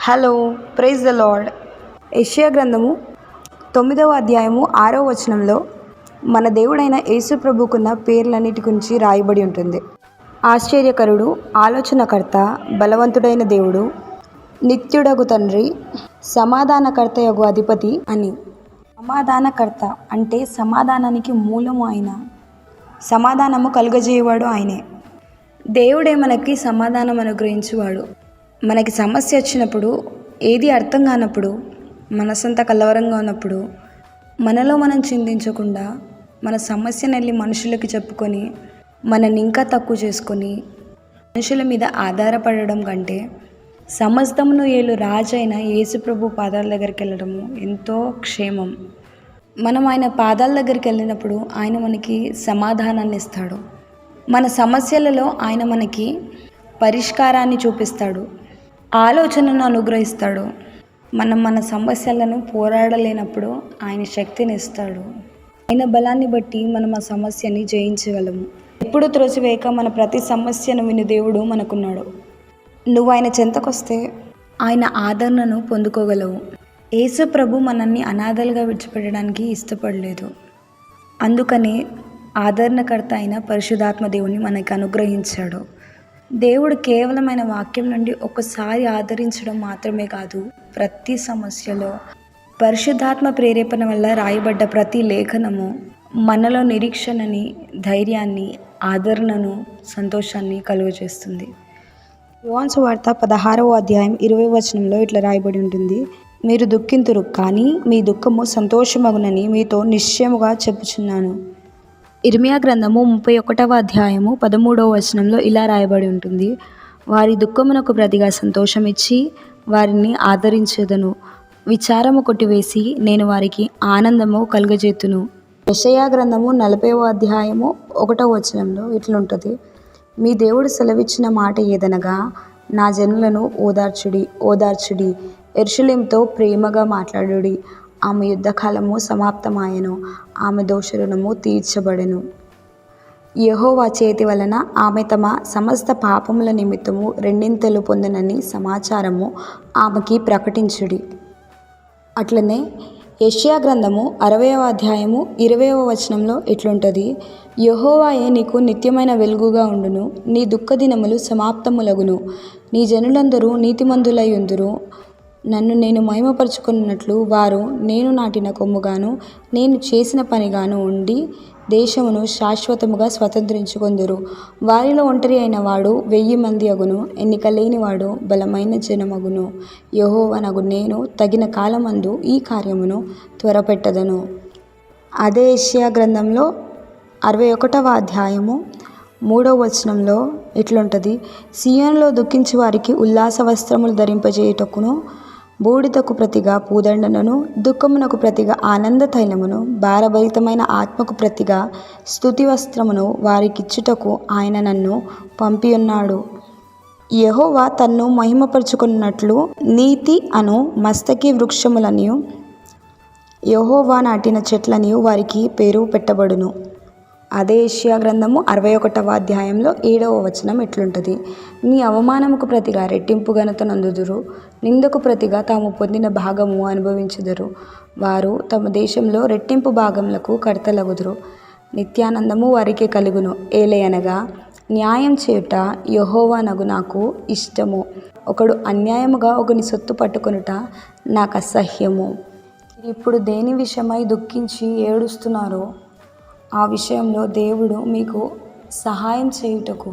Hello, praise the lord. యెషయా గ్రంథము 9వ అధ్యాయము 6వ వచనంలో మన దేవుడైన యేసు ప్రభుకున్న పేర్లన్నిటి గురించి రాయబడి ఉంటుంది. ఆశ్చర్యకరుడు, ఆలోచనకర్త, బలవంతుడైన దేవుడు, నిత్యుడగు తండ్రి, సమాధానకర్తయగు అధిపతి అని. సమాధానకర్త అంటే సమాధానానికి మూలము ఆయన, సమాధానము కలుగజేయవాడు ఆయనే. దేవుడే మనకి సమాధానం అనుగ్రహించువాడు. మనకి సమస్య వచ్చినప్పుడు, ఏది అర్థం కానప్పుడు, మనసంతా కలవరంగా ఉన్నప్పుడు మనలో మనం చింతించకుండా మన సమస్యను వెళ్ళి మనుషులకి చెప్పుకొని మనల్ని ఇంకా తక్కువ చేసుకొని మనుషుల మీద ఆధారపడడం కంటే సమస్తమును ఏలు రాజైన యేసుప్రభు పాదాల దగ్గరికి వెళ్ళడము ఎంతో క్షేమం. మనం ఆయన పాదాల దగ్గరికి వెళ్ళినప్పుడు ఆయన మనకి సమాధానాన్ని ఇస్తాడు. మన సమస్యలలో ఆయన మనకి పరిష్కారాన్ని చూపిస్తాడు, ఆలోచనను అనుగ్రహిస్తాడు. మనం మన సమస్యలను పోరాడలేనప్పుడు ఆయన శక్తిని ఇస్తాడు. ఆయన బలాన్ని బట్టి మనం ఆ సమస్యని జయించగలము. ఎప్పుడు త్రోసివేయక మన ప్రతి సమస్యను విని దేవుడు మనకున్నాడు. నువ్వు ఆయన చెంతకొస్తే ఆయన ఆదరణను పొందుకోగలవు. యేసు ప్రభు మనల్ని అనాథలుగా విడిచిపెట్టడానికి ఇష్టపడలేదు. అందుకని ఆదరణకర్త అయిన పరిశుద్ధాత్మ దేవుని మనకి అనుగ్రహించాడు. దేవుడు కేవలమైన వాక్యం నుండి ఒకసారి ఆదరించడం మాత్రమే కాదు, ప్రతి సమస్యలో పరిశుద్ధాత్మ ప్రేరేపణ వల్ల రాయబడ్డ ప్రతి లేఖనము మనలో నిరీక్షణని, ధైర్యాన్ని, ఆదరణను, సంతోషాన్ని కలుగజేస్తుంది. యోహాను సువార్త 16వ అధ్యాయం 20వ వచనంలో ఇట్లా రాయబడి ఉంటుంది: మీరు దుఃఖింతురు, కానీ మీ దుఃఖము సంతోషమగునని మీతో నిశ్చయముగా చెప్పుచున్నాను. ఇర్మియా గ్రంథము 31వ అధ్యాయము 13వ వచనంలో ఇలా రాయబడి ఉంటుంది: వారి దుఃఖమునకు ప్రతిగా సంతోషం ఇచ్చి వారిని ఆదరించేదను, విచారము కొట్టివేసి నేను వారికి ఆనందము కలుగజేతును. యెషయా గ్రంథము 40వ అధ్యాయము 1వ వచనంలో ఇట్లుంటుంది: మీ దేవుడు సెలవిచ్చిన మాట ఏదనగా, నా జనులను ఓదార్చుడి, ఓదార్చుడి, యెరూషలేముతో ప్రేమగా మాట్లాడుడి. ఆమె యుద్ధకాలము సమాప్తమాయెను, ఆమె దోషరుణము తీర్చబడెను. యెహోవా చేతి వలన ఆమె తమ సమస్త పాపముల నిమిత్తము రెండింతలు పొందనని సమాచారము ఆమెకి ప్రకటించుడి. అట్లనే యెషయా గ్రంథము 60వ అధ్యాయము 20వ వచనంలో ఇట్లుంటుంది: యెహోవాయే నీకు నిత్యమైన వెలుగుగా ఉండును, నీ దుఃఖ దినములు సమాప్తములగును, నీ జనులందరూ నీతిమంతులై ఉందురు. నన్ను నేను మహిమపరచుకున్నట్లు వారు నేను నాటిన కొమ్ముగాను నేను చేసిన పనిగాను ఉండి దేశమును శాశ్వతముగా స్వతంత్రించుకొందురు. వారిలో ఒంటరి అయిన వాడు 1000 మంది అగును, ఎన్నిక లేనివాడు బలమైన జనమగును. యెహోవానగు నేను తగిన కాలమందు ఈ కార్యమును త్వరపెట్టదను. అదే యెషయా గ్రంథంలో 61వ అధ్యాయము 3వ వచనంలో ఇట్లుంటుంది: సీయోనులో దుఃఖించు వారికి ఉల్లాస వస్త్రములు ధరింపజేయుటకును, బూడిదకు ప్రతిగా పూదండను, దుఃఖమునకు ప్రతిగా ఆనంద తైలమును, భారభరితమైన ఆత్మకు ప్రతిగా స్తుతి వస్త్రమును వారికిచ్చుటకు ఆయన నన్ను పంపియున్నాడు. యెహోవా తన్ను మహిమపరచుకున్నట్లు నీతి అను మస్తకి వృక్షములనియు యెహోవా నాటిన చెట్లనియు వారికి పేరు పెట్టబడును. అదే యెషయా గ్రంథము 61వ అధ్యాయంలో 7వ వచనం ఇట్లుంటుంది: నీ అవమానముకు ప్రతిగా రెట్టింపు ఘనత నందుదురు, నిందకు ప్రతిగా తాము పొందిన భాగము అనుభవించుదురు. వారు తమ దేశంలో రెట్టింపు భాగములకు కర్తలగుదురు. నిత్యానందము వారికి కలుగును. ఏలయనగా న్యాయం చేయుట యెహోవానగు నాకు ఇష్టము, ఒకడు అన్యాయముగా ఒకని సొత్తు పట్టుకొనుట నాకు అసహ్యము. ఇప్పుడు దేని విషయమై దుఃఖించి ఏడుస్తున్నారో ఆ విషయంలో దేవుడు మీకు సహాయం చేయుటకు,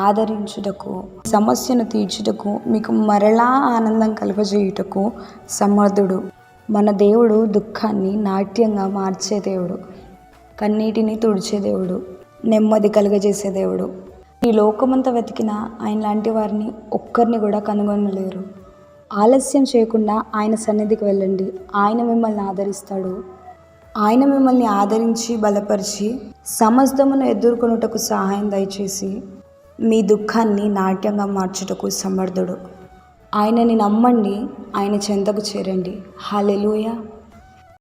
ఆదరించుటకు, సమస్యను తీర్చుటకు, మీకు మరలా ఆనందం కలుగజేయుటకు సమర్థుడు. మన దేవుడు దుఃఖాన్ని నాట్యంగా మార్చే దేవుడు, కన్నీటిని తుడిచే దేవుడు, నెమ్మది కలుగజేసే దేవుడు. ఈ లోకమంతా వెతికినా ఆయన లాంటి వారిని ఒక్కరిని కూడా కనుగొనలేరు. ఆలస్యం చేయకుండా ఆయన సన్నిధికి వెళ్ళండి, ఆయన మిమ్మల్ని ఆదరిస్తాడు. ఆయన మిమ్మల్ని ఆదరించి బలపరిచి సమస్తమును ఎదుర్కొనుటకు సహాయం దయచేసి మీ దుఃఖాన్ని నాట్యంగా మార్చుటకు సమర్థుడు. ఆయనని నమ్మండి, ఆయన చెంతకు చేరండి. హల్లెలూయా.